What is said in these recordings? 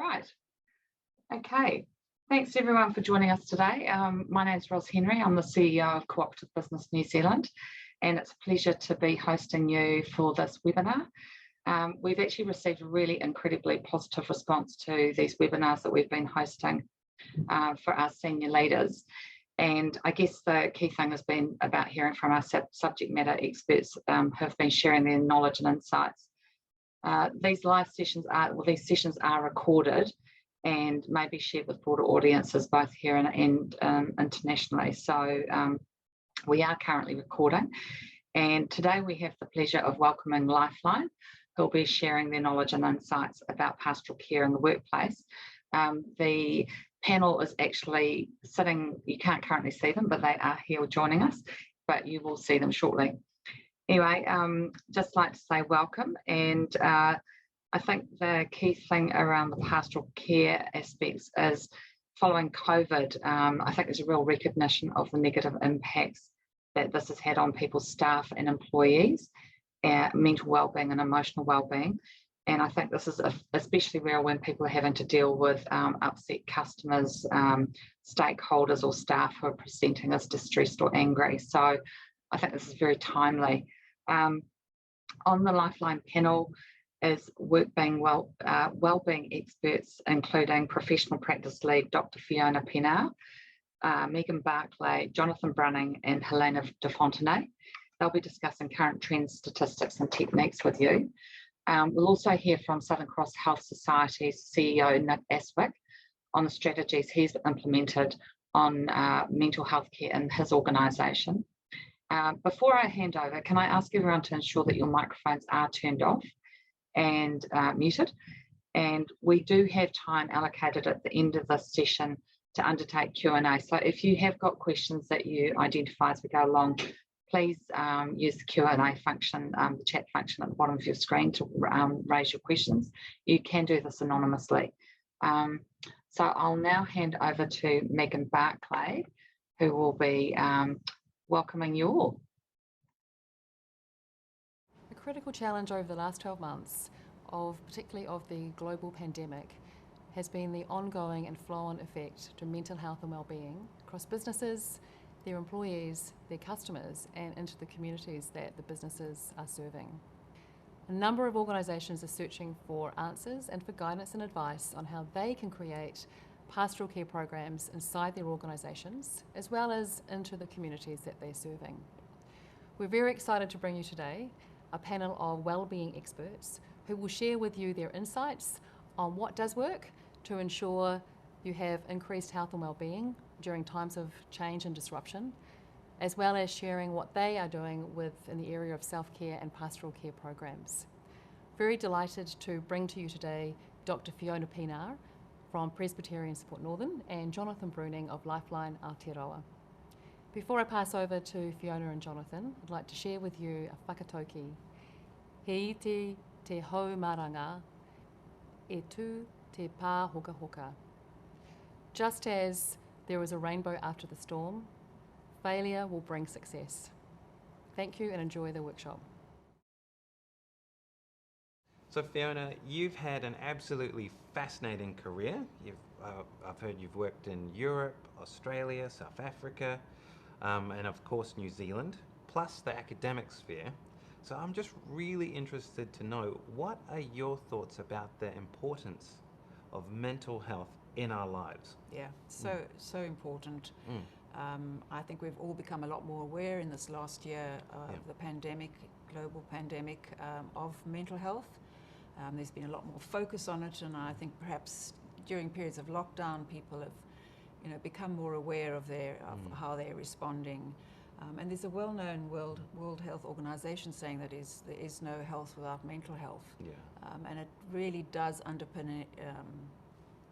Right. Okay. Thanks everyone for joining us today. My name is Ros Henry. I'm the CEO of Cooperative Business New Zealand, and it's a pleasure to be hosting you for this webinar. We've actually received a really incredibly positive response to these webinars that we've been hosting for our senior leaders. And I guess the key thing has been about hearing from our subject matter experts who have been sharing their knowledge and insights. These sessions are recorded and may be shared with broader audiences both here and internationally. So we are currently recording, and today we have the pleasure of welcoming Lifeline, who will be sharing their knowledge and insights about pastoral care in the workplace. The panel is actually sitting, you can't currently see them, but they are here joining us, but you will see them shortly. Anyway, just like to say welcome, and I think the key thing around the pastoral care aspects is following COVID, I think there's a real recognition of the negative impacts that this has had on people's staff and employees, mental wellbeing and emotional wellbeing. And I think this is especially real when people are having to deal with upset customers, stakeholders or staff who are presenting as distressed or angry. So I think this is very timely. On the Lifeline panel is wellbeing experts, including professional practice lead Dr. Fiona Pienaar, Megan Barclay, Jonathan Brunning, and Helena de Fontenay. They'll be discussing current trends, statistics, and techniques with you. We'll also hear from Southern Cross Health Society's CEO, Nick Astwick, on the strategies he's implemented on mental health care in his organisation. Before I hand over, can I ask everyone to ensure that your microphones are turned off and muted? And we do have time allocated at the end of this session to undertake Q&A. So if you have got questions that you identify as we go along, please use the Q&A function, the chat function at the bottom of your screen to raise your questions. You can do this anonymously. So I'll now hand over to Megan Barclay, who will be welcoming you all. A critical challenge over the last 12 months, particularly of the global pandemic, has been the ongoing and flow-on effect to mental health and well-being across businesses, their employees, their customers, and into the communities that the businesses are serving. A number of organisations are searching for answers and for guidance and advice on how they can create pastoral care programs inside their organisations, as well as into the communities that they're serving. We're very excited to bring you today a panel of wellbeing experts who will share with you their insights on what does work to ensure you have increased health and wellbeing during times of change and disruption, as well as sharing what they are doing in the area of self-care and pastoral care programs. Very delighted to bring to you today Dr. Fiona Pienaar from Presbyterian Support Northern and Jonathan Bruning of Lifeline Aotearoa. Before I pass over to Fiona and Jonathan, I'd like to share with you a whakatauki. He iti te haumaranga, e tu te pā hoka hoka. Just as there is a rainbow after the storm, failure will bring success. Thank you and enjoy the workshop. So Fiona, you've had an absolutely fascinating career. I've heard you've worked in Europe, Australia, South Africa, and of course New Zealand, plus the academic sphere. So I'm just really interested to know, what are your thoughts about the importance of mental health in our lives? Yeah, so important. I think we've all become a lot more aware in this last year of the pandemic, global pandemic, of mental health. There's been a lot more focus on it, and I think perhaps during periods of lockdown, people have, become more aware of how they're responding. And there's a well-known World Health Organization saying that there is no health without mental health. And it really does underpin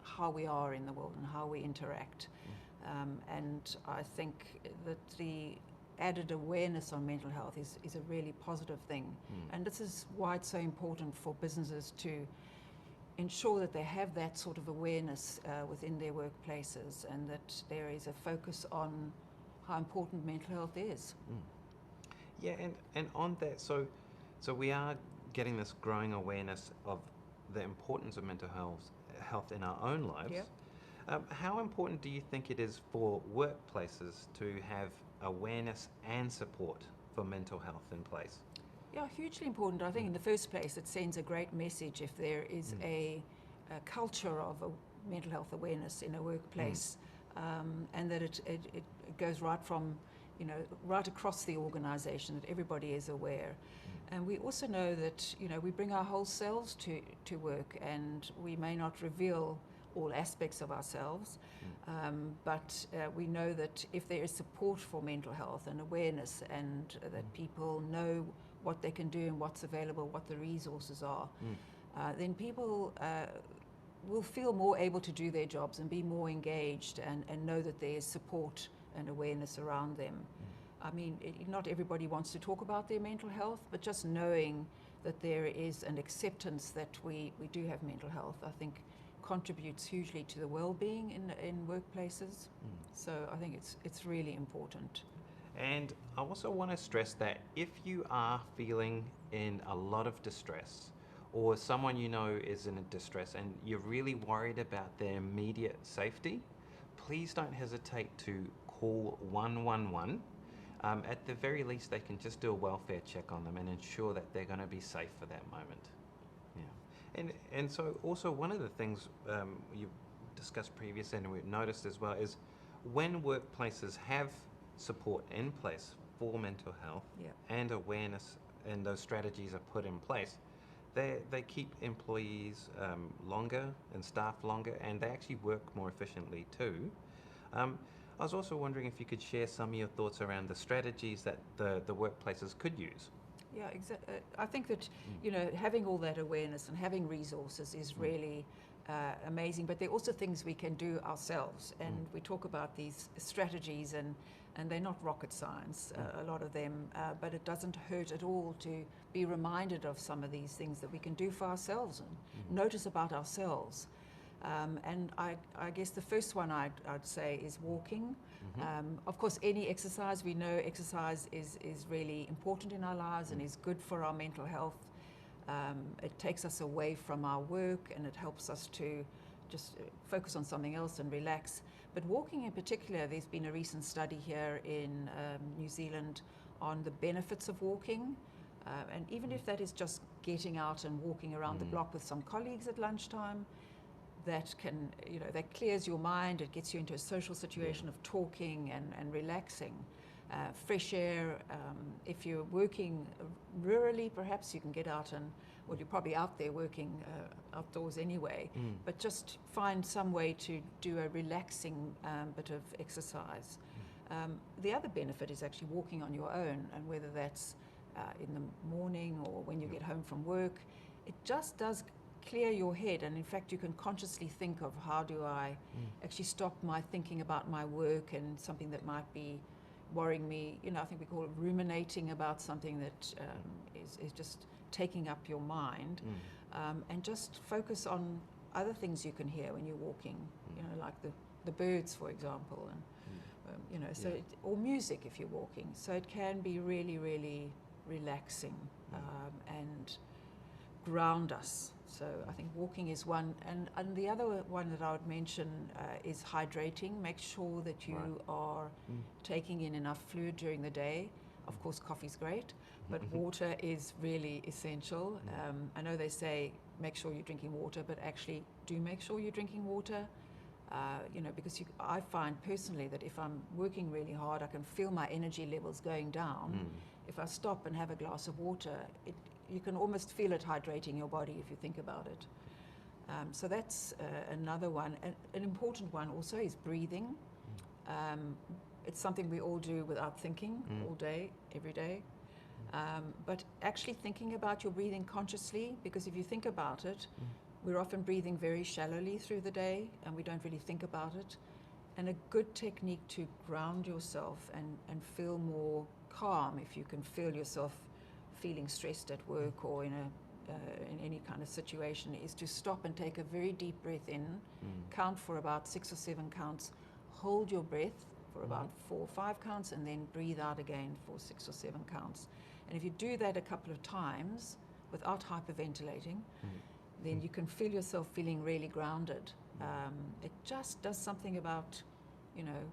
how we are in the world and how we interact. And I think that the added awareness on mental health is a really positive thing. And this is why it's so important for businesses to ensure that they have that sort of awareness within their workplaces, and that there is a focus on how important mental health is. Yeah, and on that, so we are getting this growing awareness of the importance of mental health in our own lives. Yep. How important do you think it is for workplaces to have awareness and support for mental health in place? Yeah, hugely important. I think in the first place it sends a great message if there is a culture of mental health awareness in a workplace, and that it goes right from, right across the organisation, that everybody is aware. And we also know that, we bring our whole selves to work, and we may not reveal all aspects of ourselves, but we know that if there is support for mental health and awareness, and that people know what they can do and what's available, what the resources are, then people will feel more able to do their jobs and be more engaged, and know that there is support and awareness around them. I mean, not everybody wants to talk about their mental health, but just knowing that there is an acceptance that we do have mental health, I think contributes hugely to the well-being in workplaces. So I think it's really important. And I also want to stress that if you are feeling in a lot of distress, or someone you know is in a distress and you're really worried about their immediate safety, please don't hesitate to call 111. At the very least, they can just do a welfare check on them and ensure that they're going to be safe for that moment. Yeah. And so also one of the things you discussed previously and we've noticed as well is when workplaces have support in place for mental health and awareness, and those strategies are put in place, they keep employees longer and staff longer, and they actually work more efficiently too. I was also wondering if you could share some of your thoughts around the strategies that the workplaces could use. Yeah, exactly. I think that having all that awareness and having resources is really amazing, but there are also things we can do ourselves, and we talk about these strategies, and they're not rocket science, a lot of them, but it doesn't hurt at all to be reminded of some of these things that we can do for ourselves and notice about ourselves. And I guess the first one I'd say is walking. Of course, any exercise, we know exercise is really important in our lives and is good for our mental health. It takes us away from our work, and it helps us to just focus on something else and relax. But walking in particular, there's been a recent study here in New Zealand on the benefits of walking. And even if that is just getting out and walking around the block with some colleagues at lunchtime, that can, that clears your mind, it gets you into a social situation of talking and relaxing. Fresh air, if you're working rurally, perhaps you can get out and, well, you're probably out there working outdoors anyway, but just find some way to do a relaxing bit of exercise. The other benefit is actually walking on your own, and whether that's in the morning or when you get home from work, it just does clear your head, and in fact you can consciously think of how do I actually stop my thinking about my work and something that might be worrying me. I think we call it ruminating about something that is just taking up your mind, and just focus on other things you can hear when you're walking, like the birds, for example, and or music if you're walking. So it can be really, really relaxing and ground us. So I think walking is one, and the other one that I would mention is hydrating. Make sure that you are taking in enough fluid during the day. Of course, coffee's great, but water is really essential. I know they say make sure you're drinking water, but actually do make sure you're drinking water. Because I find personally that if I'm working really hard, I can feel my energy levels going down. If I stop and have a glass of water, you can almost feel it hydrating your body if you think about it. So that's another one. An important one also is breathing. It's something we all do without thinking all day, every day. But actually thinking about your breathing consciously, because if you think about it, we're often breathing very shallowly through the day and we don't really think about it. And a good technique to ground yourself and feel more calm, if you can feel yourself feeling stressed at work or in any kind of situation, is to stop and take a very deep breath in, count for about 6 or 7 counts, hold your breath for about 4 or 5 counts, and then breathe out again for 6 or 7 counts. And if you do that a couple of times without hyperventilating, then you can feel yourself feeling really grounded. It just does something about, you know,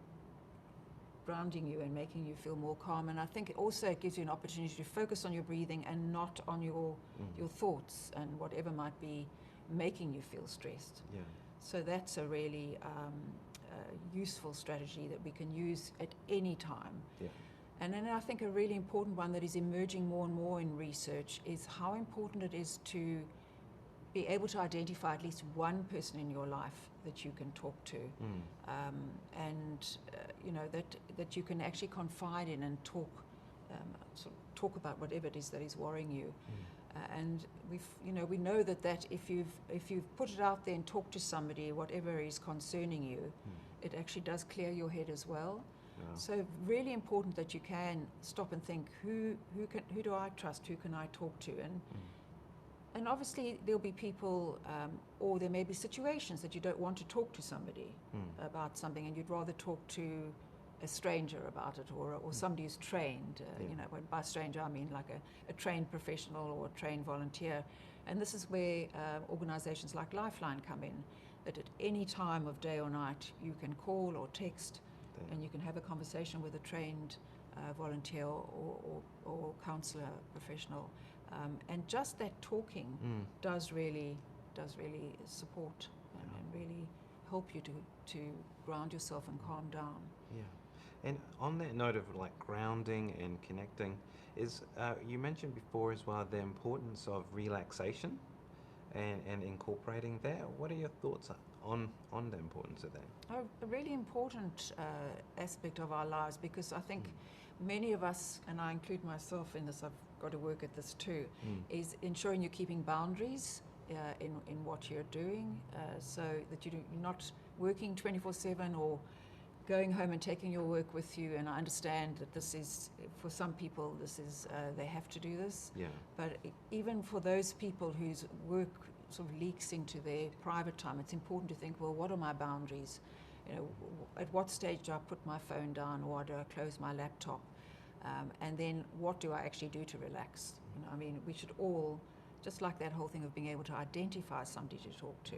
grounding you and making you feel more calm. And I think it gives you an opportunity to focus on your breathing and not on your thoughts and whatever might be making you feel stressed. Yeah. So that's a really useful strategy that we can use at any time. Yeah. And then I think a really important one that is emerging more and more in research is how important it is to be able to identify at least one person in your life that you can talk to, you know, that you can actually confide in and talk about whatever it is that is worrying you. And we know that if you've put it out there and talked to somebody, whatever is concerning you, it actually does clear your head as well. So really important that you can stop and think, who do I trust? Who can I talk to? And obviously there'll be people, or there may be situations that you don't want to talk to somebody about something, and you'd rather talk to a stranger about it, or somebody who's trained. You know, by stranger I mean like a trained professional or a trained volunteer. And this is where organisations like Lifeline come in, that at any time of day or night you can call or text, and you can have a conversation with a trained volunteer or counsellor professional. And just that talking does really support and really help you to ground yourself and calm down. Yeah. And on that note of like grounding and connecting, you mentioned before as well the importance of relaxation and incorporating that. What are your thoughts on the importance of that? A really important aspect of our lives, because I think many of us, and I include myself in this, I've got to work at this too, is ensuring you're keeping boundaries in what you're doing, so that you're not working 24/7 or going home and taking your work with you. And I understand that this is, for some people, they have to do this. Yeah. But even for those people whose work sort of leaks into their private time, it's important to think, well, what are my boundaries? You know, at what stage do I put my phone down, or do I close my laptop? And then what do I actually do to relax? You know, I mean, we should all, just like that whole thing of being able to identify somebody to talk to,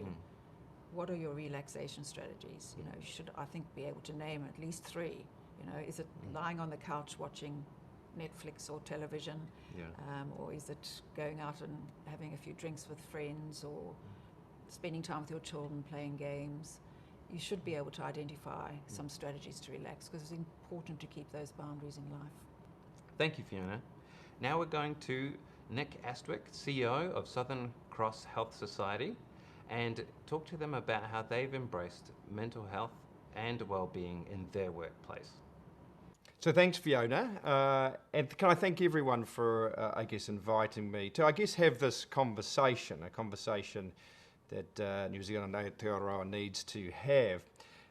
what are your relaxation strategies? You know, you should, I think, be able to name at least 3. You know, is it lying on the couch watching Netflix or television? Yeah. Or is it going out and having a few drinks with friends, or spending time with your children playing games? You should be able to identify some strategies to relax, because it's important to keep those boundaries in life. Thank you, Fiona. Now we're going to Nick Astwick, CEO of Southern Cross Health Society, and talk to them about how they've embraced mental health and well-being in their workplace. So thanks, Fiona, and can I thank everyone for, inviting me to, have this conversation, a conversation that New Zealand Aotearoa needs to have.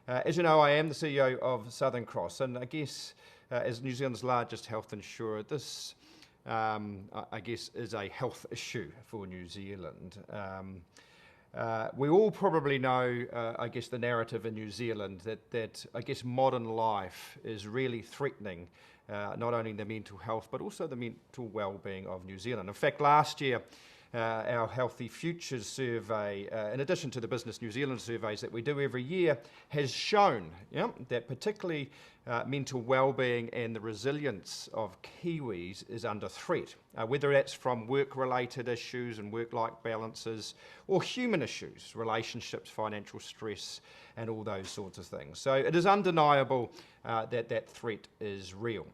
As you know, I am the CEO of Southern Cross, and as New Zealand's largest health insurer, this, is a health issue for New Zealand. We all probably know, the narrative in New Zealand that modern life is really threatening not only the mental health but also the mental well-being of New Zealand. In fact, last year, our Healthy Futures survey, in addition to the Business New Zealand surveys that we do every year, has shown that particularly mental well-being and the resilience of Kiwis is under threat, whether that's from work-related issues and work-life balances, or human issues, relationships, financial stress, and all those sorts of things. So it is undeniable that threat is real.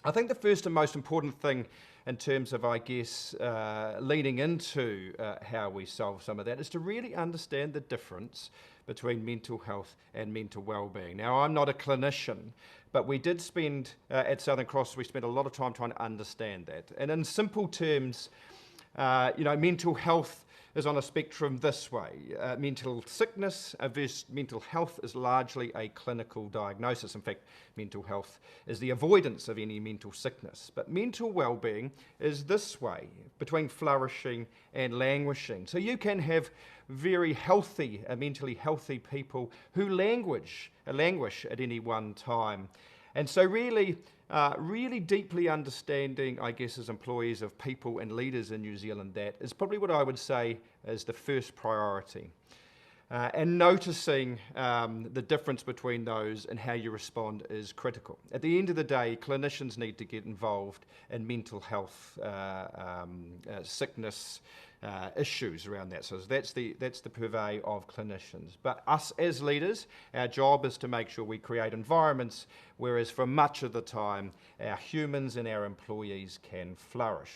I think the first and most important thing in terms of, leading into how we solve some of that is to really understand the difference between mental health and mental well-being. Now, I'm not a clinician, but we did spend, at Southern Cross, we spent a lot of time trying to understand that. And in simple terms, mental health is on a spectrum this way. Mental sickness versus mental health is largely a clinical diagnosis. In fact, mental health is the avoidance of any mental sickness. But mental well-being is this way, between flourishing and languishing. So you can have very healthy, mentally healthy people who languish at any one time. And so really, really deeply understanding, I guess, as employees of people and leaders in New Zealand, that is probably what I would say is the first priority. And noticing the difference between those and how you respond is critical. At the end of the day, clinicians need to get involved in mental health, sickness issues around that. So that's the purvey of clinicians. But us as leaders, our job is to make sure we create environments whereas for much of the time our humans and our employees can flourish.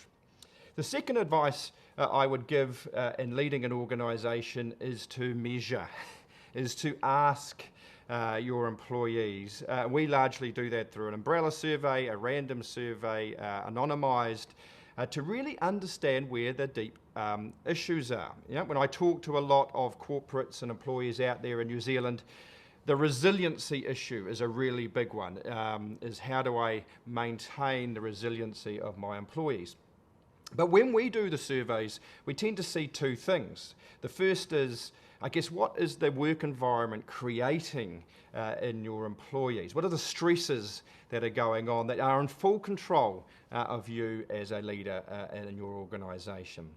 The second advice I would give in leading an organisation is to measure, is to ask your employees. We largely do that through an umbrella survey, a random survey, anonymised, to really understand where the deep issues are. When I talk to a lot of corporates and employees out there in New Zealand, the resiliency issue is a really big one, is how do I maintain the resiliency of my employees? But when we do the surveys, we tend to see two things. The first is, I guess, what is the work environment creating in your employees? What are the stresses that are going on that are in full control of you as a leader in your organisation?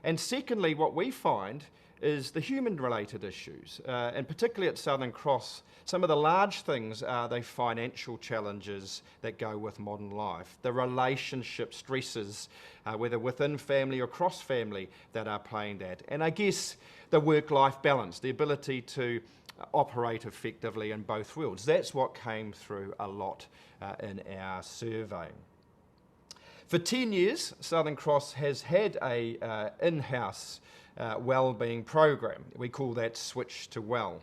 And secondly, what we find is the human-related issues, and particularly at Southern Cross, some of the large things are the financial challenges that go with modern life, the relationship stresses, whether within family or cross-family, that are playing that, and I guess the work-life balance, the ability to operate effectively in both worlds. That's what came through a lot in our survey. For 10 years, Southern Cross has had a in-house wellbeing program. We call that Switch to Well.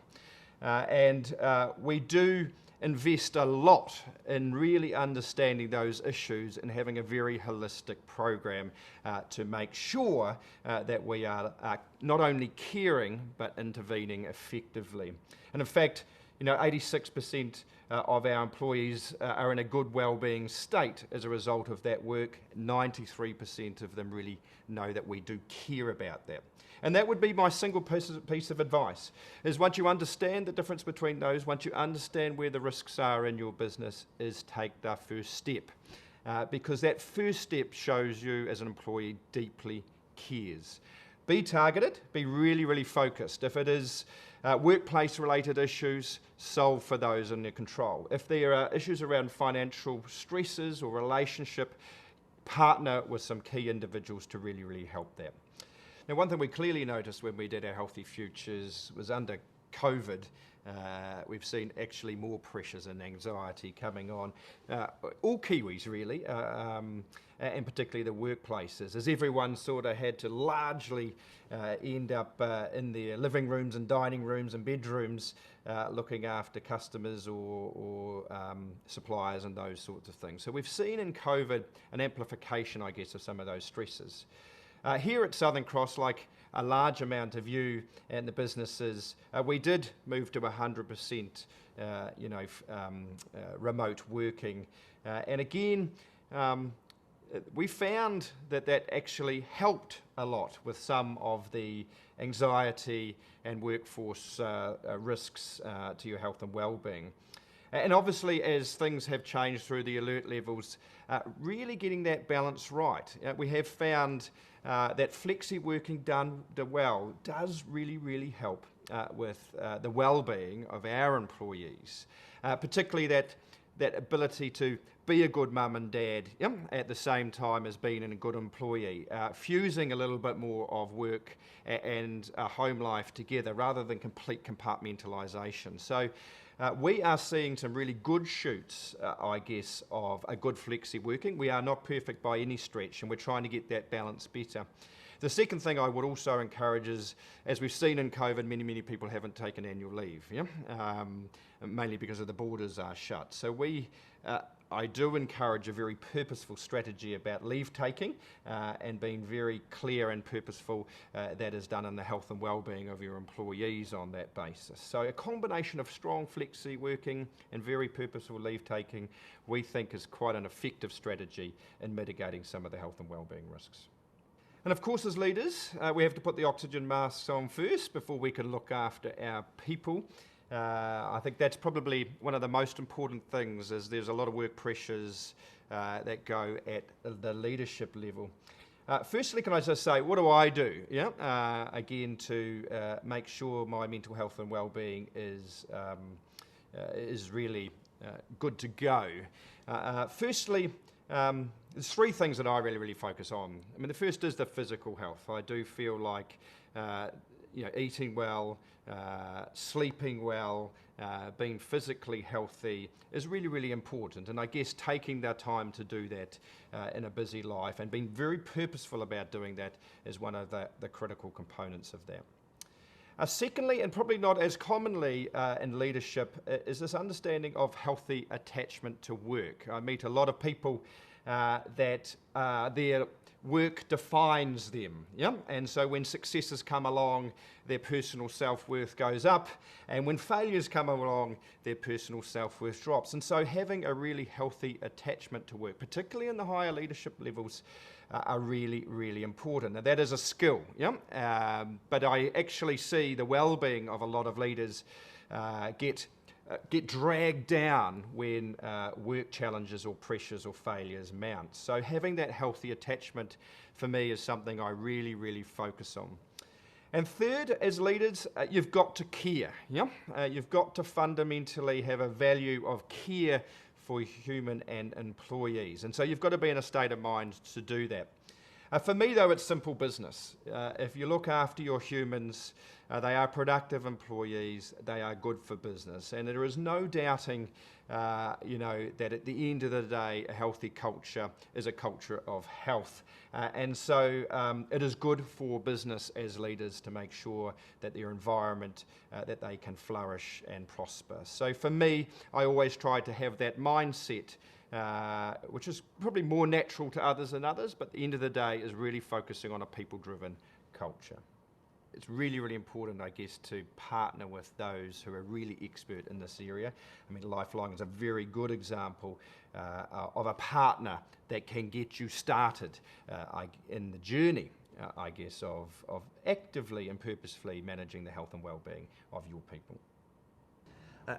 And we do invest a lot in really understanding those issues and having a very holistic program to make sure that we are not only caring but intervening effectively. And in fact, 86% of our employees are in a good wellbeing state as a result of that work. 93% of them really know that we do care about that. And that would be my single piece of advice, is once you understand the difference between those, once you understand where the risks are in your business, is take the first step. Because that first step shows you as an employee deeply cares. Be targeted, be really, really focused. If it is workplace-related issues, solve for those in your control. If there are issues around financial stresses or relationship, partner with some key individuals to really, really help that. Now, one thing we clearly noticed when we did our Healthy Futures was under COVID, we've seen actually more pressures and anxiety coming on, all Kiwis really, and particularly the workplaces, as everyone sort of had to largely end up in their living rooms and dining rooms and bedrooms looking after customers or suppliers and those sorts of things. So we've seen in COVID an amplification, I guess, of some of those stresses. Here at Southern Cross, like a large amount of you and the businesses, we did move to 100% remote working. And again, we found that actually helped a lot with some of the anxiety and workforce risks to your health and well-being. And obviously, as things have changed through the alert levels, really getting that balance right. We have found that flexi working done well does really, really help with the well-being of our employees, particularly that ability to be a good mum and dad at the same time as being a good employee, fusing a little bit more of work and home life together rather than complete compartmentalisation. So we are seeing some really good shoots, I guess, of a good flexi working. We are not perfect by any stretch, and we're trying to get that balance better. The second thing I would also encourage is, as we've seen in COVID, many people haven't taken annual leave, mainly because of the borders are shut. So I do encourage a very purposeful strategy about leave taking and being very clear and purposeful that is done in the health and well-being of your employees on that basis. So a combination of strong flexi working and very purposeful leave taking, we think, is quite an effective strategy in mitigating some of the health and well-being risks. And of course, as leaders, we have to put the oxygen masks on first before we can look after our people. I think that's probably one of the most important things, is there's a lot of work pressures that go at the leadership level. Firstly, can I just say, what do I do? Again, to make sure my mental health and well-being is really good to go. Firstly, there's three things that I really focus on. I mean, the first is the physical health. I do feel like eating well, sleeping well, being physically healthy is really important, and I guess taking that time to do that in a busy life and being very purposeful about doing that is one of the critical components of that. Secondly, and probably not as commonly in leadership, is this understanding of healthy attachment to work. I meet a lot of people that their work defines them, and so when successes come along, their personal self-worth goes up, and when failures come along, their personal self-worth drops. And so having a really healthy attachment to work, particularly in the higher leadership levels, are really important. Now that is a skill, but I actually see the well-being of a lot of leaders get dragged down when work challenges or pressures or failures mount. So having that healthy attachment for me is something I really focus on. And third, as leaders, you've got to care. You've got to fundamentally have a value of care for human and employees. And so you've got to be in a state of mind to do that. For me, though, it's simple business. If you look after your humans, they are productive employees, they are good for business. And there is no doubting, that at the end of the day, a healthy culture is a culture of health. And so it is good for business as leaders to make sure that their environment, that they can flourish and prosper. So for me, I always try to have that mindset, which is probably more natural to others than others, but at the end of the day is really focusing on a people-driven culture. It's really important, I guess, to partner with those who are really expert in this area. I mean, Lifeline is a very good example of a partner that can get you started in the journey, I guess, of actively and purposefully managing the health and well-being of your people.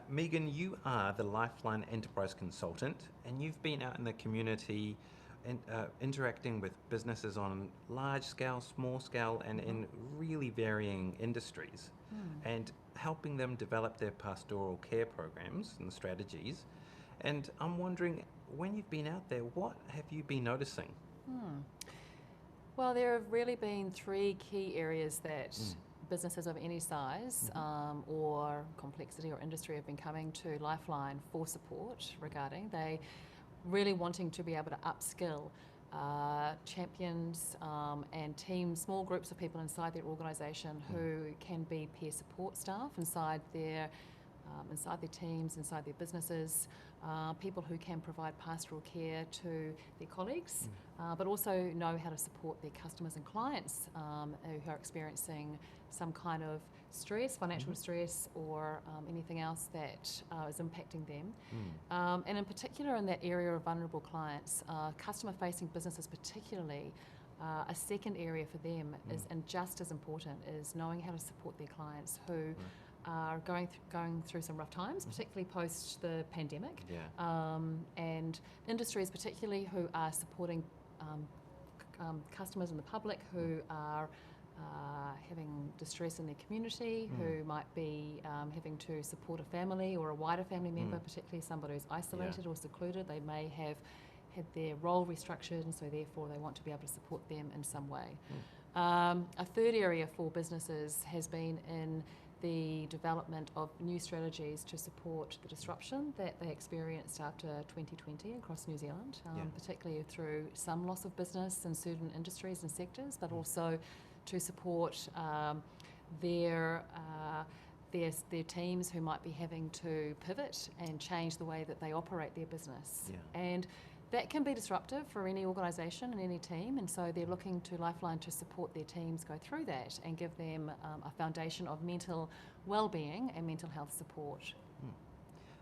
Megan, you are the Lifeline Enterprise Consultant, and you've been out in the community and interacting with businesses on large scale, small scale, and in really varying industries, and helping them develop their pastoral care programs and strategies. And I'm wondering, when you've been out there, what have you been noticing? Well, there have really been three key areas that businesses of any size or complexity or industry have been coming to Lifeline for support regarding. They really wanting to be able to upskill champions and teams, small groups of people inside their organisation who can be peer support staff inside their teams, inside their businesses, people who can provide pastoral care to their colleagues, but also know how to support their customers and clients who are experiencing some kind of stress, financial stress, or anything else that is impacting them. And in particular in that area of vulnerable clients, customer-facing businesses particularly, a second area for them is, and just as important, is knowing how to support their clients who are going through some rough times, particularly post the pandemic, and industries particularly who are supporting customers and the public who are having distress in their community, who might be having to support a family or a wider family member, particularly somebody who's isolated or secluded. They may have had their role restructured, and so therefore they want to be able to support them in some way. A third area for businesses has been in the development of new strategies to support the disruption that they experienced after 2020 across New Zealand, particularly through some loss of business in certain industries and sectors, but also to support their teams who might be having to pivot and change the way that they operate their business. And that can be disruptive for any organisation and any team, and so they're looking to Lifeline to support their teams go through that and give them a foundation of mental well-being and mental health support.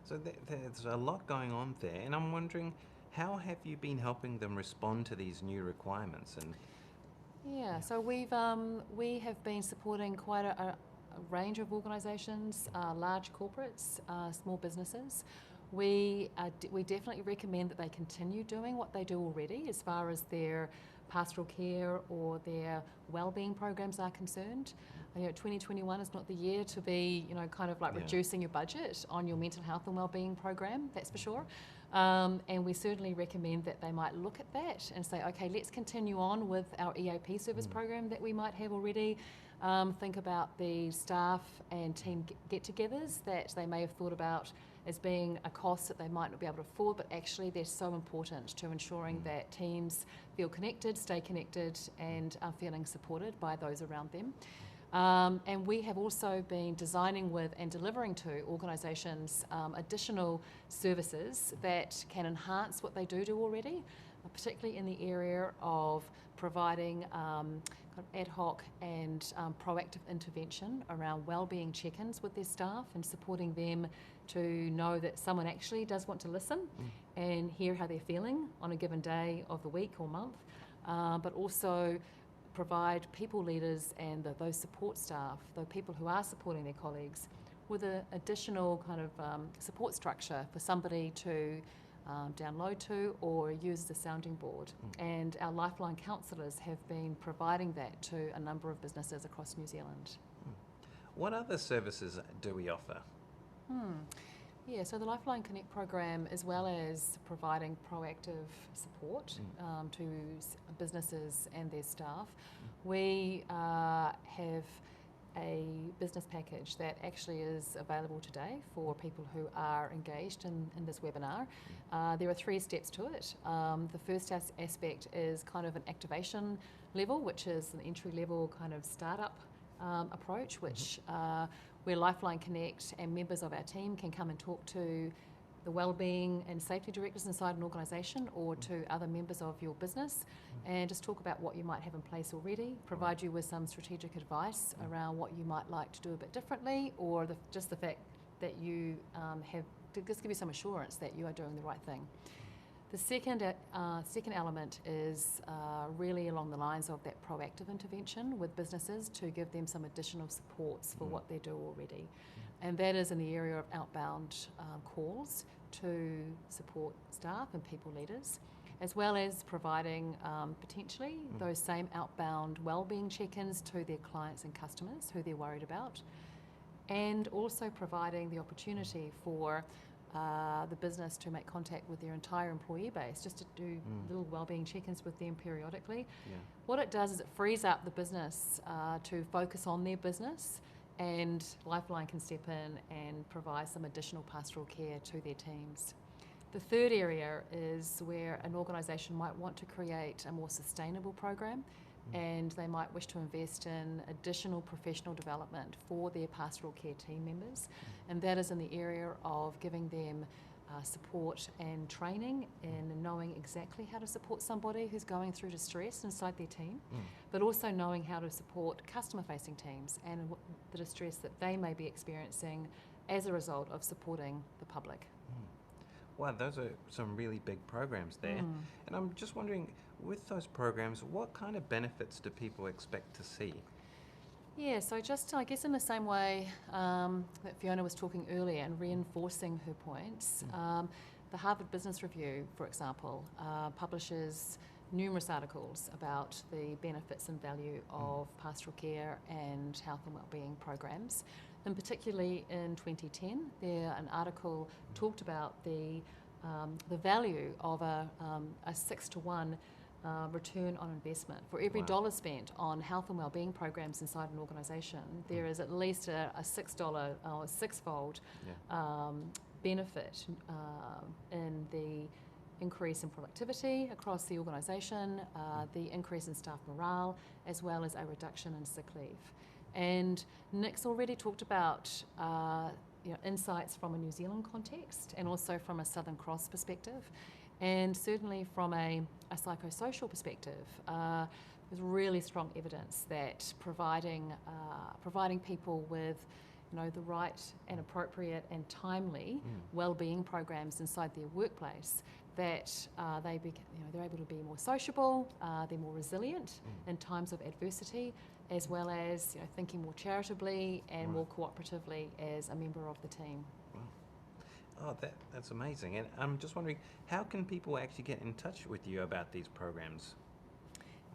So there's a lot going on there, and I'm wondering, how have you been helping them respond to these new requirements? And so we have been supporting quite a range of organisations, large corporates, small businesses. We definitely recommend that they continue doing what they do already as far as their pastoral care or their wellbeing programs are concerned. 2021 is not the year to be, kind of like reducing your budget on your mental health and wellbeing program, that's for sure. And we certainly recommend that they might look at that and say, okay, let's continue on with our EAP service program that we might have already. Think about the staff and team get-togethers that they may have thought about as being a cost that they might not be able to afford, but actually they're so important to ensuring that teams feel connected, stay connected, and are feeling supported by those around them. And we have also been designing with and delivering to organisations additional services that can enhance what they do already, particularly in the area of providing kind of ad hoc and proactive intervention around wellbeing check-ins with their staff and supporting them to know that someone actually does want to listen and hear how they're feeling on a given day of the week or month, but also provide people leaders and those support staff, the people who are supporting their colleagues, with an additional kind of support structure for somebody to download to or use as a sounding board. And our Lifeline counsellors have been providing that to a number of businesses across New Zealand. What other services do we offer? Yeah, so the Lifeline Connect program, as well as providing proactive support to businesses and their staff, we have a business package that actually is available today for people who are engaged in this webinar. There are 3 steps to it. The first aspect is kind of an activation level, which is an entry-level kind of startup approach, which where Lifeline Connect and members of our team can come and talk to the wellbeing and safety directors inside an organisation or to other members of your business and just talk about what you might have in place already, provide you with some strategic advice around what you might like to do a bit differently, or just the fact that you have to just give you some assurance that you are doing the right thing. The second element is really along the lines of that proactive intervention with businesses to give them some additional supports for what they do already. And that is in the area of outbound calls to support staff and people leaders, as well as providing potentially those same outbound wellbeing check-ins to their clients and customers who they're worried about, and also providing the opportunity for the business to make contact with their entire employee base, just to do little wellbeing check-ins with them periodically. What it does is it frees up the business to focus on their business, and Lifeline can step in and provide some additional pastoral care to their teams. The third area is where an organisation might want to create a more sustainable program, and they might wish to invest in additional professional development for their pastoral care team members, and that is in the area of giving them support and training in knowing exactly how to support somebody who's going through distress inside their team, but also knowing how to support customer-facing teams and the distress that they may be experiencing as a result of supporting the public. Wow, those are some really big programs there. And I'm just wondering, with those programs, what kind of benefits do people expect to see? Yeah, so just I guess in the same way that Fiona was talking earlier and reinforcing her points, the Harvard Business Review, for example, publishes numerous articles about the benefits and value of pastoral care and health and wellbeing programs. And particularly in 2010, an article talked about the value of a 6-to-1 return on investment. For every dollar spent on health and wellbeing programs inside an organisation, there is at least a $6 or six-fold benefit in the increase in productivity across the organisation, the increase in staff morale, as well as a reduction in sick leave. And Nick's already talked about insights from a New Zealand context and also from a Southern Cross perspective. And certainly from a psychosocial perspective, there's really strong evidence that providing people with the right and appropriate and timely wellbeing programs inside their workplace, that they're able to be more sociable, they're more resilient in times of adversity, as well as thinking more charitably and more cooperatively as a member of the team. Oh, that's amazing. And I'm just wondering, how can people actually get in touch with you about these programs?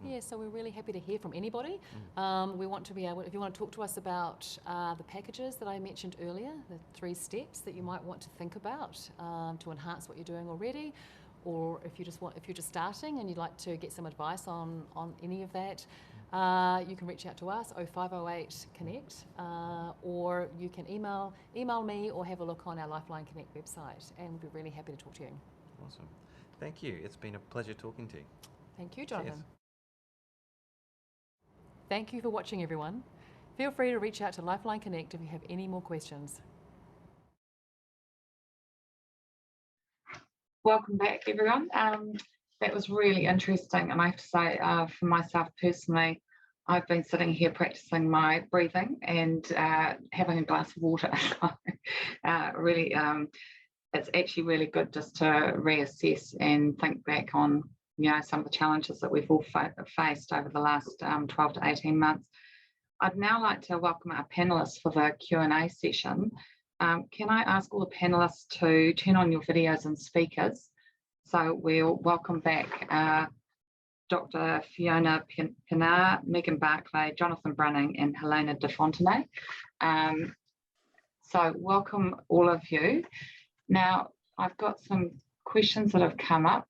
Yeah, so we're really happy to hear from anybody. We want to be able, if you want to talk to us about the packages that I mentioned earlier, the 3 steps that you might want to think about to enhance what you're doing already, or if you're just starting and you'd like to get some advice on any of that, you can reach out to us, 0508 Connect, or you can email me or have a look on our Lifeline Connect website, and we'd be really happy to talk to you. Awesome. Thank you. It's been a pleasure talking to you. Thank you, Jonathan. Cheers. Thank you for watching, everyone. Feel free to reach out to Lifeline Connect if you have any more questions. Welcome back, everyone. That was really interesting, and I have to say, for myself personally, I've been sitting here practicing my breathing and having a glass of water. Really, it's actually really good just to reassess and think back on some of the challenges that we've all faced over the last 12 to 18 months. I'd now like to welcome our panellists for the Q&A session. Can I ask all the panellists to turn on your videos and speakers? So we'll welcome back Dr. Fiona Pinar, Megan Barclay, Jonathan Brunning, and Helena de Fontenay. So welcome all of you. Now, I've got some questions that have come up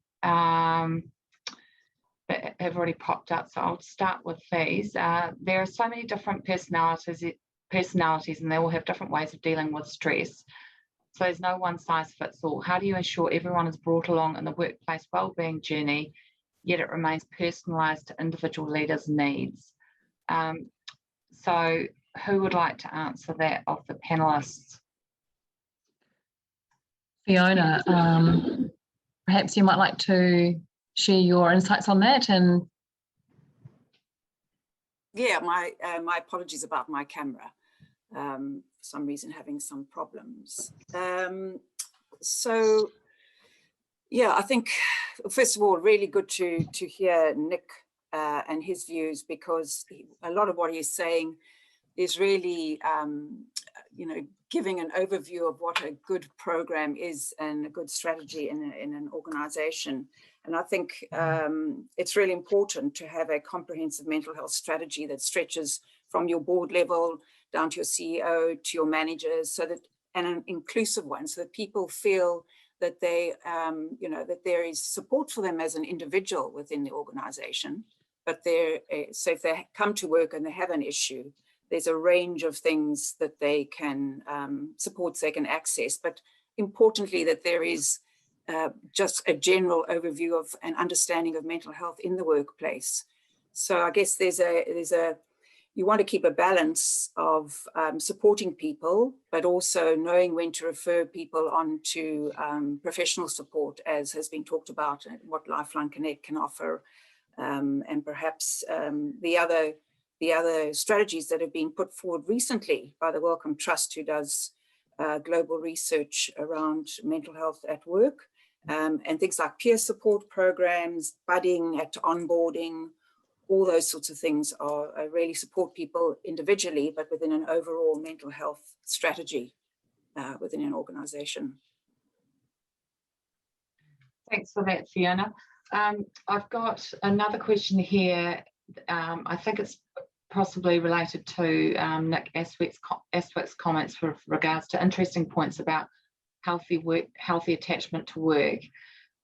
that have already popped up, so I'll start with these. There are so many different personalities, and they all have different ways of dealing with stress. So there's no one size fits all. How do you ensure everyone is brought along in the workplace wellbeing journey, yet it remains personalised to individual leaders' needs? So who would like to answer that of the panellists? Fiona, perhaps you might like to share your insights on that. And yeah, my apologies about my camera. For some reason having some problems. So yeah, I think first of all, really good to hear Nick and his views, because a lot of what he's saying is really giving an overview of what a good program is and a good strategy in an organization. And I think it's really important to have a comprehensive mental health strategy that stretches from your board level down to your CEO, to your managers, and an inclusive one, so that people feel that they, that there is support for them as an individual within the organization. But so if they come to work and they have an issue, there's a range of things that they can supports they can access. But importantly, that there is just a general overview of an understanding of mental health in the workplace. So I guess you want to keep a balance of supporting people, but also knowing when to refer people on to professional support, as has been talked about, and what Lifeline Connect can offer, and perhaps the other strategies that have been put forward recently by the Wellcome Trust, who does global research around mental health at work, and things like peer support programs, budding at onboarding. All those sorts of things are really support people individually, but within an overall mental health strategy within an organization. Thanks for that, Fiona. I've got another question here. I think it's possibly related to Nick Astwick's comments with regards to interesting points about healthy attachment to work.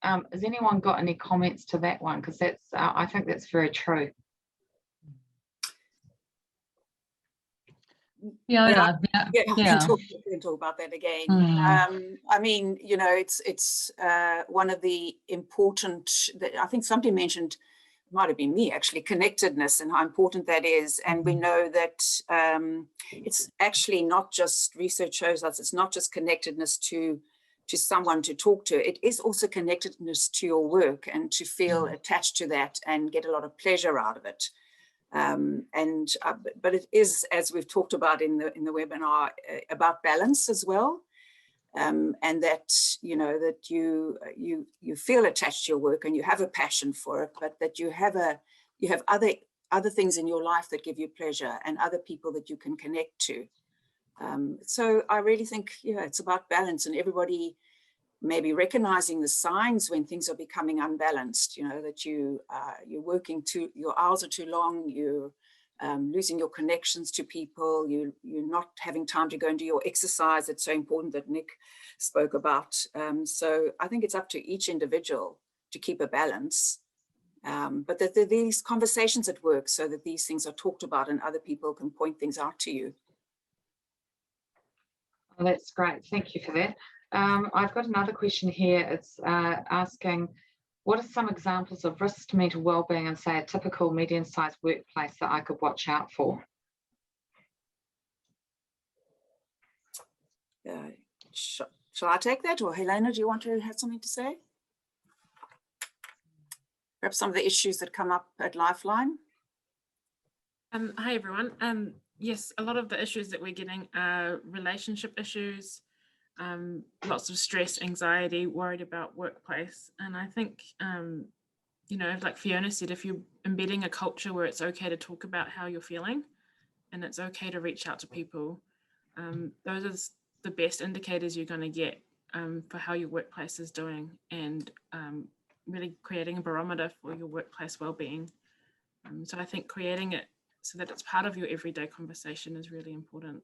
Has anyone got any comments to that one? Because I think that's very true. Fiona, yeah. We can talk about that again. I mean, it's one of the important, I think somebody mentioned, might have been me actually, connectedness and how important that is. And we know that it's actually not just, research shows us, it's not just connectedness to someone to talk to, it is also connectedness to your work, and to feel attached to that and get a lot of pleasure out of it. But it is, as we've talked about in the webinar, about balance as well. and that that you feel attached to your work and you have a passion for it, but that you have other things in your life that give you pleasure and other people that you can connect to. So I really think it's about balance, and everybody maybe recognizing the signs when things are becoming unbalanced. That you're working your hours are too long, you're losing your connections to people, you're not having time to go and do your exercise. It's so important that Nick spoke about. So I think it's up to each individual to keep a balance, but that there are these conversations at work so that these things are talked about and other people can point things out to you. Oh, that's great. Thank you for that. I've got another question here. It's asking, what are some examples of risks to mental wellbeing in, say, a typical medium-sized workplace that I could watch out for? Shall I take that, or Helena, do you want to have something to say? Perhaps some of the issues that come up at Lifeline? Hi, everyone. Yes, a lot of the issues that we're getting are relationship issues, lots of stress, anxiety, worried about workplace. And I think, like Fiona said, if you're embedding a culture where it's okay to talk about how you're feeling and it's okay to reach out to people, those are the best indicators you're going to get for how your workplace is doing, and really creating a barometer for your workplace well-being. So I think creating it so that it's part of your everyday conversation is really important.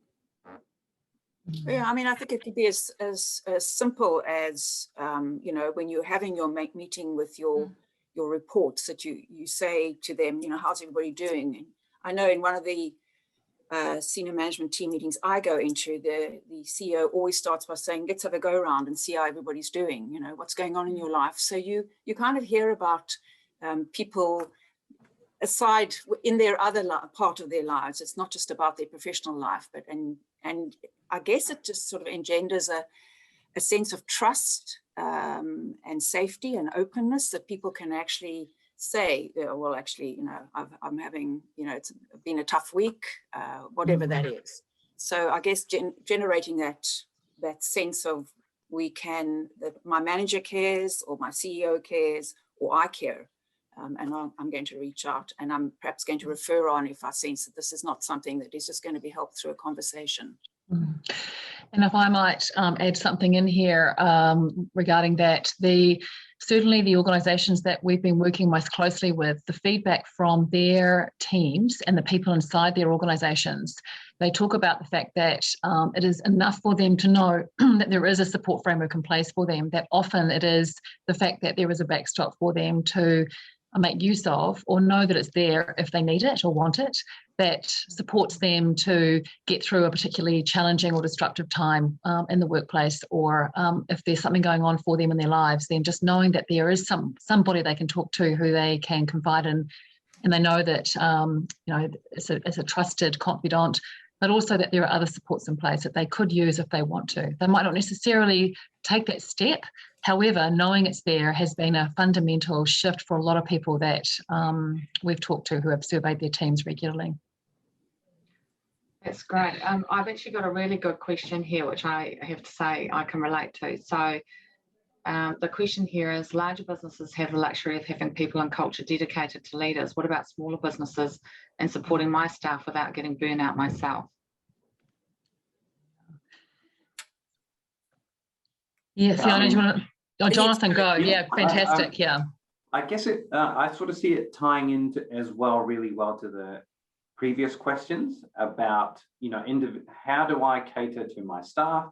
Yeah, I mean, I think it could be as simple as, when you're having your meeting with your reports, that you say to them, how's everybody doing? And I know in one of the senior management team meetings I go into, the CEO always starts by saying, let's have a go around and see how everybody's doing, what's going on in your life. So you kind of hear about people aside in their other part of their lives. It's not just about their professional life, but and I guess it just sort of engenders a sense of trust and safety and openness, that people can actually say, well, actually, I'm having, it's been a tough week, whatever that is. So I guess generating that sense of that my manager cares, or my CEO cares, or I care. And I'm going to reach out, and I'm perhaps going to refer on if I sense that this is not something that is just going to be helped through a conversation. And if I might add something in here regarding that, certainly the organisations that we've been working most closely with, the feedback from their teams and the people inside their organisations, they talk about the fact that it is enough for them to know that there is a support framework in place for them, that often it is the fact that there is a backstop for them to make use of, or know that it's there if they need it or want it, that supports them to get through a particularly challenging or disruptive time in the workplace, or if there's something going on for them in their lives, then just knowing that there is somebody they can talk to, who they can confide in, and they know that as a trusted confidant, but also that there are other supports in place that they could use if they want to. They might not necessarily take that step. However, knowing it's there has been a fundamental shift for a lot of people that we've talked to, who have surveyed their teams regularly. That's great. I've actually got a really good question here, which I have to say I can relate to. So the question here is, larger businesses have the luxury of having people and culture dedicated to leaders. What about smaller businesses and supporting my staff without getting burnout myself? Yeah, Fiona, do you want to? Oh, Jonathan, go. Yeah, fantastic. I guess I sort of see it tying into as well, really well, to the previous questions about, how do I cater to my staff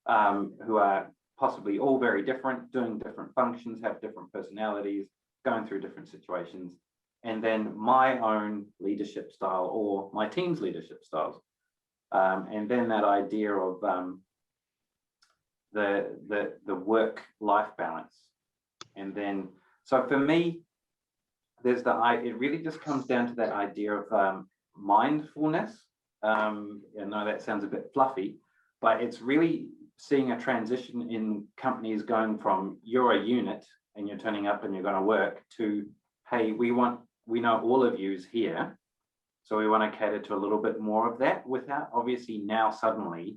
who are possibly all very different, doing different functions, have different personalities, going through different situations, and then my own leadership style or my team's leadership styles. And then that idea of the work-life balance. And then, so for me, it really just comes down to that idea of mindfulness. I know that sounds a bit fluffy, but it's really seeing a transition in companies going from you're a unit and you're turning up and you're going to work, to, hey, we know all of you's here, so we want to cater to a little bit more of that, without obviously now suddenly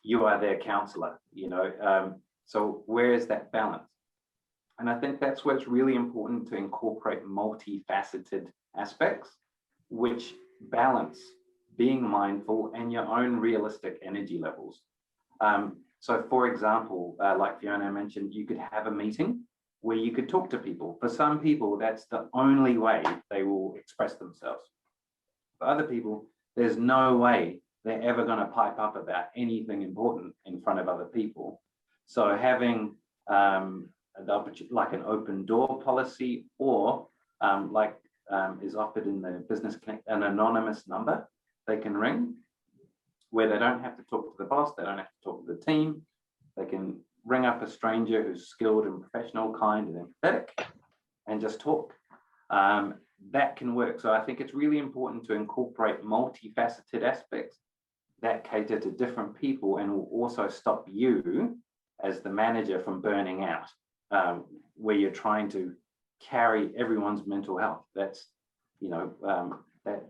you are their counselor, you know. So where is that balance? And I think that's where it's really important to incorporate multifaceted aspects, which balance being mindful and your own realistic energy levels. So for example, like Fiona mentioned, you could have a meeting where you could talk to people. For some people, that's the only way they will express themselves. For other people, there's no way they're ever going to pipe up about anything important in front of other people. So having like an open door policy, or is offered in the Business Connect, an anonymous number they can ring, where they don't have to talk to the boss, they don't have to talk to the team. They can ring up a stranger who's skilled and professional, kind and empathetic, and just talk. That can work. So I think it's really important to incorporate multifaceted aspects that cater to different people and will also stop you as the manager from burning out, where you're trying to carry everyone's mental health. That's, you know,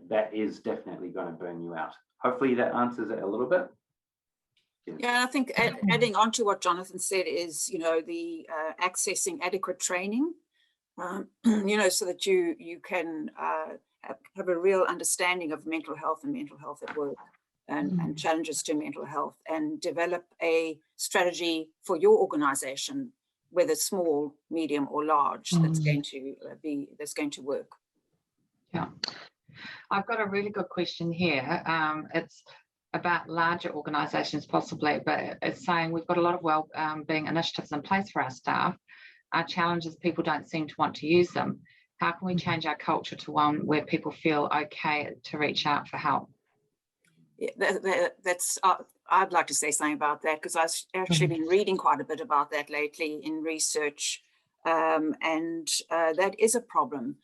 that is definitely going to burn you out. Hopefully that answers it a little bit. Yeah, I think adding on to what Jonathan said is, you know, the accessing adequate training, you know, so that you can have a real understanding of mental health and mental health at work, and challenges to mental health, and develop a strategy for your organization, whether small, medium or large, that's going to work. Yeah, I've got a really good question here. It's about larger organisations possibly, but it's saying we've got a lot of well-being initiatives in place for our staff. Our challenge is people don't seem to want to use them. How can we change our culture to one where people feel okay to reach out for help? Yeah, that's I'd like to say something about that, because I've actually been reading quite a bit about that lately in research, and that is a problem.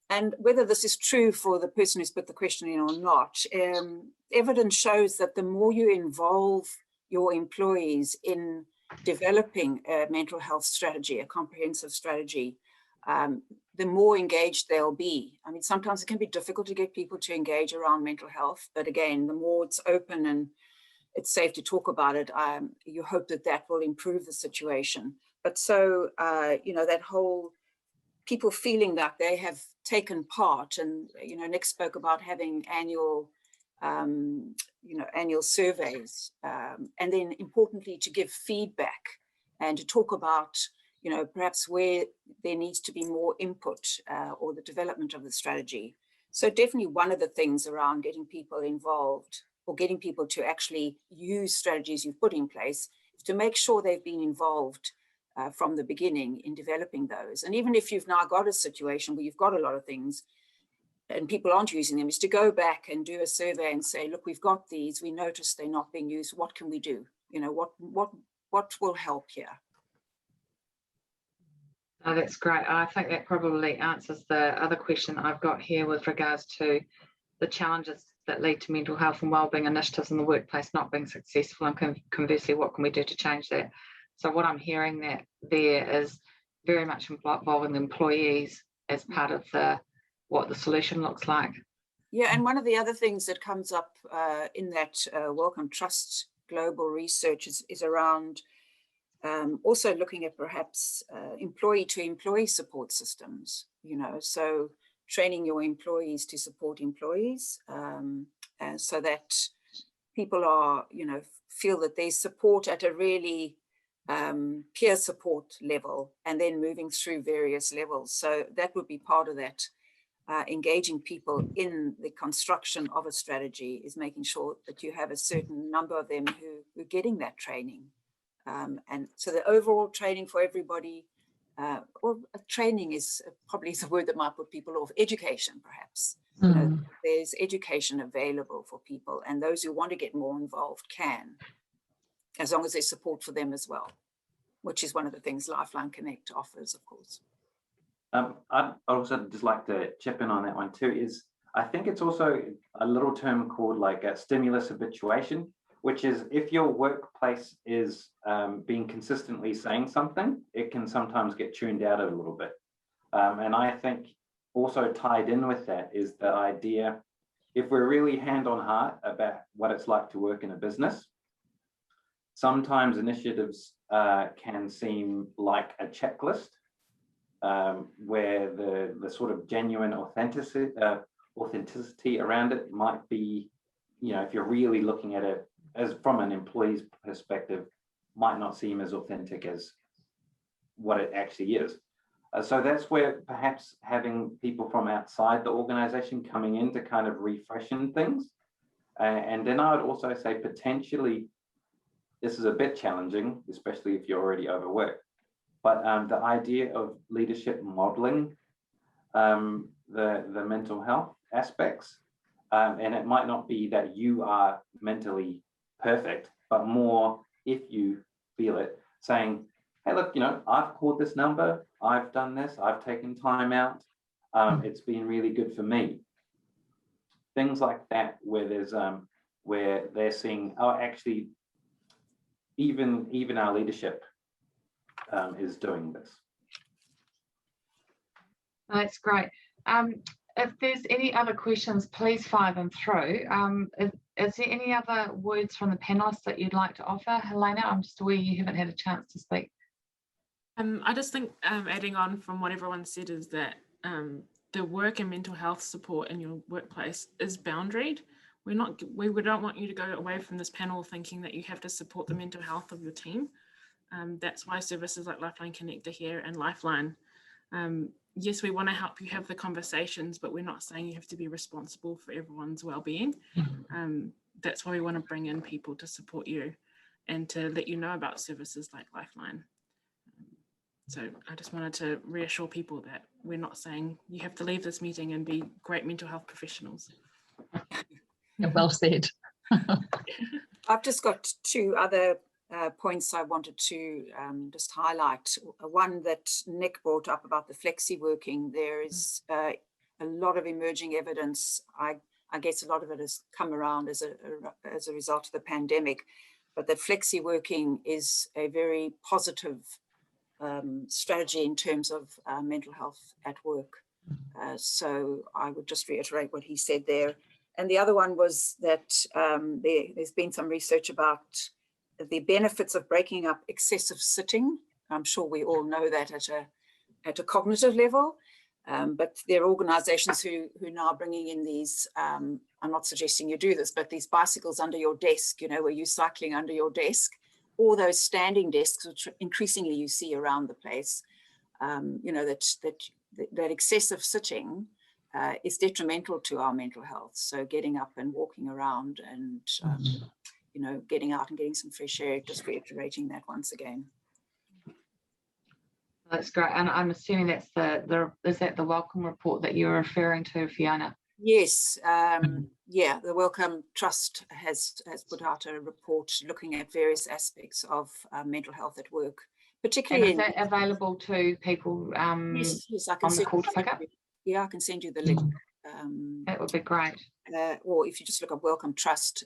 And whether this is true for the person who's put the question in or not, evidence shows that the more you involve your employees in developing a mental health strategy, a comprehensive strategy, the more engaged they'll be. I mean, sometimes it can be difficult to get people to engage around mental health, but again, the more it's open and it's safe to talk about it, you hope that that will improve the situation. But so, you know, that whole people feeling that they have taken part, and, you know, Nick spoke about having annual, you know, annual surveys, and then importantly to give feedback and to talk about, you know, perhaps where there needs to be more input, or the development of the strategy. So definitely one of the things around getting people involved, or getting people to actually use strategies you've put in place, is to make sure they've been involved from the beginning in developing those. And even if you've now got a situation where you've got a lot of things and people aren't using them, is to go back and do a survey and say, look, we've got these, we noticed they're not being used, what can we do? You know, what will help here? Oh, that's great. I think that probably answers the other question I've got here with regards to the challenges that lead to mental health and wellbeing initiatives in the workplace not being successful, and conversely, what can we do to change that? So what I'm hearing that there is very much involving the employees as part of what the solution looks like. Yeah, and one of the other things that comes up in that Wellcome Trust global research is around also looking at perhaps employee-to-employee support systems, you know, so training your employees to support employees, and so that people are, you know, feel that there's support at a really peer support level, and then moving through various levels. So that would be part of that. Engaging people in the construction of a strategy is making sure that you have a certain number of them who are getting that training. And so the overall training for everybody, or training is probably the word that might put people off, education perhaps. You know, there's education available for people, and those who want to get more involved can, as long as there's support for them as well, which is one of the things Lifeline Connect offers, of course. I'd also just like to chip in on that one too, is I think it's also a little term called like a stimulus habituation, which is if your workplace is being consistently saying something, it can sometimes get tuned out a little bit. And I think also tied in with that is the idea, if we're really hand on heart about what it's like to work in a business, sometimes initiatives can seem like a checklist, where the sort of genuine authenticity around it might be, if you're really looking at it as from an employee's perspective, might not seem as authentic as what it actually is. So that's where perhaps having people from outside the organization coming in to kind of refreshen things. And then I would also say potentially, this is a bit challenging, especially if you're already overworked, but the idea of leadership modeling the mental health aspects, and it might not be that you are mentally perfect, but more if you feel it, saying, hey, look, I've called this number, I've done this, I've taken time out, it's been really good for me. Things like that, where there's where they're seeing, oh, actually, even our leadership is doing this. That's great. If there's any other questions, please fire them through. Is there any other words from the panelists that you'd like to offer? Helena, I'm just aware you haven't had a chance to speak. I just think adding on from what everyone said is that the work and mental health support in your workplace is boundaried. We don't want you to go away from this panel thinking that you have to support the mental health of your team. That's why services like Lifeline Connect are here, and Lifeline. Yes, we want to help you have the conversations, but we're not saying you have to be responsible for everyone's well-being. That's why we want to bring in people to support you and to let you know about services like Lifeline. So I just wanted to reassure people that we're not saying you have to leave this meeting and be great mental health professionals. Well said. I've just got two other points I wanted to just highlight. One that Nick brought up about the flexi working. There is a lot of emerging evidence. I guess a lot of it has come around as a result of the pandemic, but that flexi working is a very positive strategy in terms of mental health at work. So I would just reiterate what he said there. And the other one was that there's been some research about the benefits of breaking up excessive sitting. I'm sure we all know that at a cognitive level, but there are organizations who are now bringing in these, I'm not suggesting you do this, but these bicycles under your desk, where you're cycling under your desk, or those standing desks, which increasingly you see around the place, that excessive sitting is detrimental to our mental health. So getting up and walking around and, getting out and getting some fresh air, just reiterating that once again. That's great. And I'm assuming that's is that the Welcome report that you're referring to, Fiona? Yes. Yeah, the Wellcome Trust has put out a report looking at various aspects of mental health at work, particularly. And is that available to people yes, I can on the call to pick up? Yeah, I can send you the link. That would be great. Or if you just look up Wellcome Trust,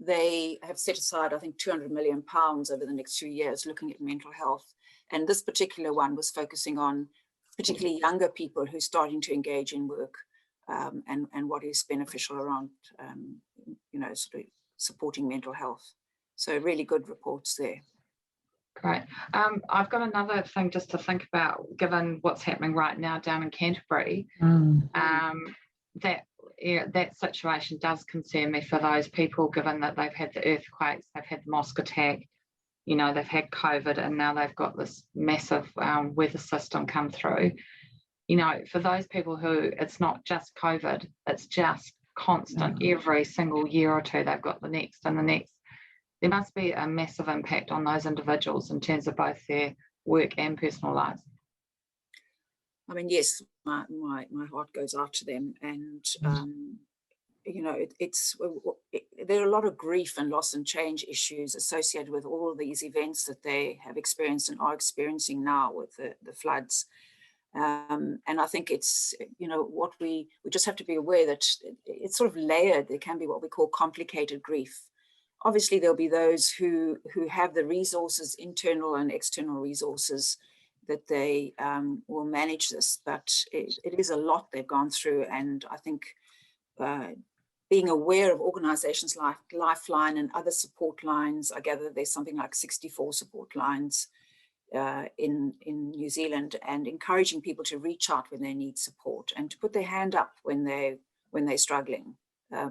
they have set aside, I think, £200 million over the next 2 years looking at mental health. And this particular one was focusing on particularly younger people who are starting to engage in work, and what is beneficial around, sort of supporting mental health. So really good reports there. Great. I've got another thing just to think about, given what's happening right now down in Canterbury. That situation does concern me for those people, given that they've had the earthquakes, they've had the mosque attack, they've had COVID, and now they've got this massive weather system come through. For those people who it's not just COVID, it's just constant. Every single year or two, they've got the next and the next. There must be a massive impact on those individuals in terms of both their work and personal lives. I mean, yes, my heart goes out to them, and there are a lot of grief and loss and change issues associated with all of these events that they have experienced and are experiencing now with the floods. And I think it's, what we just have to be aware that it's sort of layered. There can be what we call complicated grief. Obviously, there'll be those who have the resources, internal and external resources, that they will manage this. But it is a lot they've gone through. And I think being aware of organisations like Lifeline and other support lines. I gather there's something like 64 support lines in New Zealand, and encouraging people to reach out when they need support and to put their hand up when they're struggling,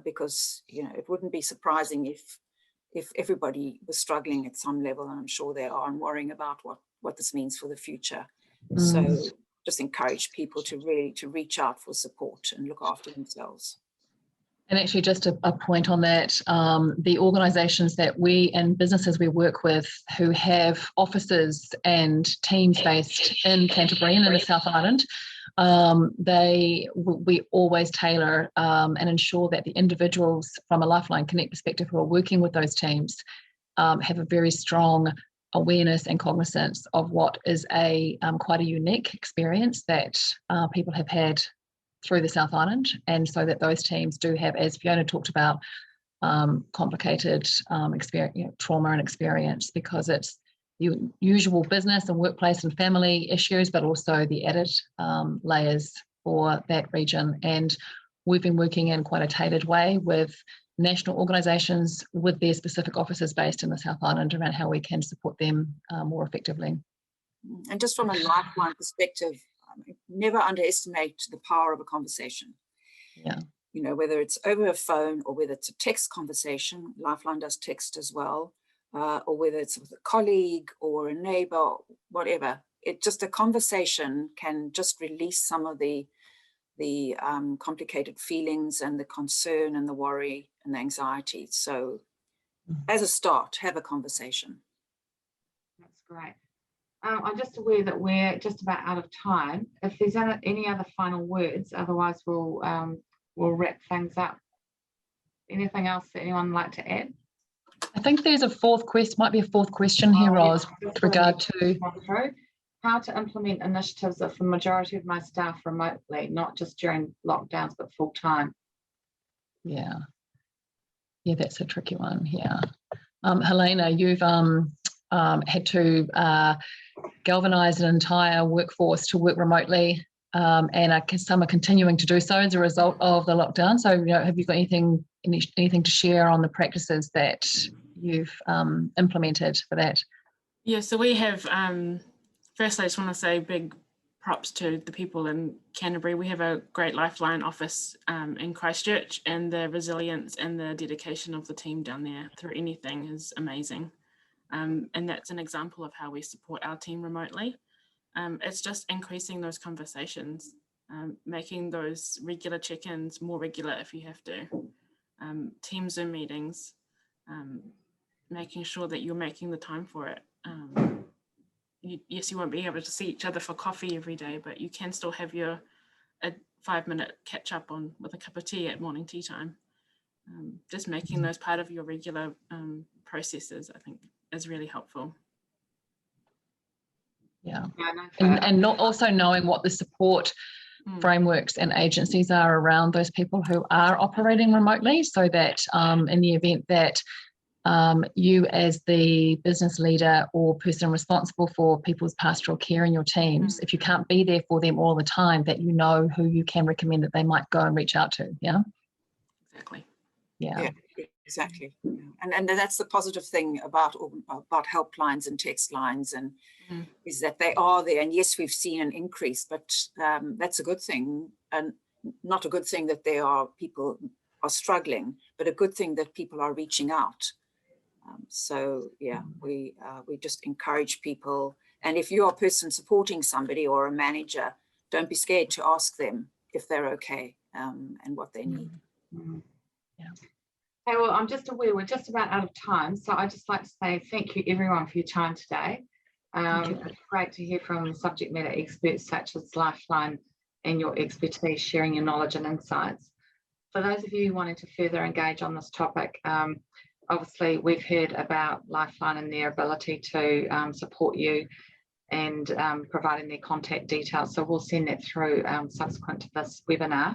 because it wouldn't be surprising if everybody was struggling at some level, and I'm sure they are, and worrying about what this means for the future. So just encourage people to reach out for support and look after themselves. And actually, just a point on that, the organisations that we and businesses we work with who have offices and teams based in Canterbury and in the South Island, we always tailor and ensure that the individuals from a Lifeline Connect perspective who are working with those teams have a very strong awareness and cognizance of what is quite a unique experience that people have had through the South Island, and so that those teams do have, as Fiona talked about, complicated experience, trauma and experience, because it's your usual business and workplace and family issues, but also the added layers for that region. And we've been working in quite a tailored way with national organisations with their specific offices based in the South Island around how we can support them more effectively. And just from a Lifeline perspective, never underestimate the power of a conversation. Yeah. Whether it's over a phone or whether it's a text conversation, Lifeline does text as well, or whether it's with a colleague or a neighbor, whatever. A conversation can just release some of the complicated feelings and the concern and the worry and the anxiety. So as a start, have a conversation. That's great. I'm just aware that we're just about out of time. If there's any other final words, otherwise we'll wrap things up. Anything else that anyone would like to add? I think there's might be a fourth question here, Roz, with regard to how to implement initiatives of the majority of my staff remotely, not just during lockdowns, but full time. Yeah, that's a tricky one. Yeah, Helena, you've had to galvanise an entire workforce to work remotely, and some are continuing to do so as a result of the lockdown. So, have you got anything to share on the practices that you've implemented for that? Yeah, so we have, firstly, I just want to say big props to the people in Canterbury. We have a great Lifeline office in Christchurch, and the resilience and the dedication of the team down there through anything is amazing. And that's an example of how we support our team remotely. It's just increasing those conversations, making those regular check-ins more regular if you have to, team Zoom meetings, making sure that you're making the time for it. Yes, you won't be able to see each other for coffee every day, but you can still have a 5-minute catch up with a cup of tea at morning tea time. Just making those part of your regular processes, I think, is really helpful. Yeah, and not also knowing what the support frameworks and agencies are around those people who are operating remotely, so that in the event that you as the business leader or person responsible for people's pastoral care in your teams, if you can't be there for them all the time, that you know who you can recommend that they might go and reach out to. Yeah, exactly. Yeah, exactly. And that's the positive thing about helplines and text lines, and is that they are there. And yes, we've seen an increase, but that's a good thing, and not a good thing that people are struggling, but a good thing that people are reaching out. So yeah, we just encourage people. And if you're a person supporting somebody or a manager, don't be scared to ask them if they're okay and what they need. Yeah. Okay, well, I'm just aware we're just about out of time, so I'd just like to say thank you everyone for your time today. It's great to hear from subject matter experts such as Lifeline and your expertise sharing your knowledge and insights. For those of you wanting to further engage on this topic, obviously we've heard about Lifeline and their ability to support you and providing their contact details, so we'll send that through subsequent to this webinar.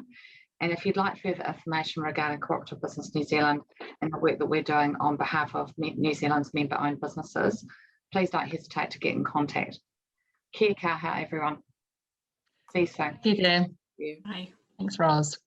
And if you'd like further information regarding Cooperative Business New Zealand and the work that we're doing on behalf of New Zealand's member-owned businesses, please don't hesitate to get in contact. Kia kaha, everyone. See you soon. Kia. Bye. Thanks, Roz.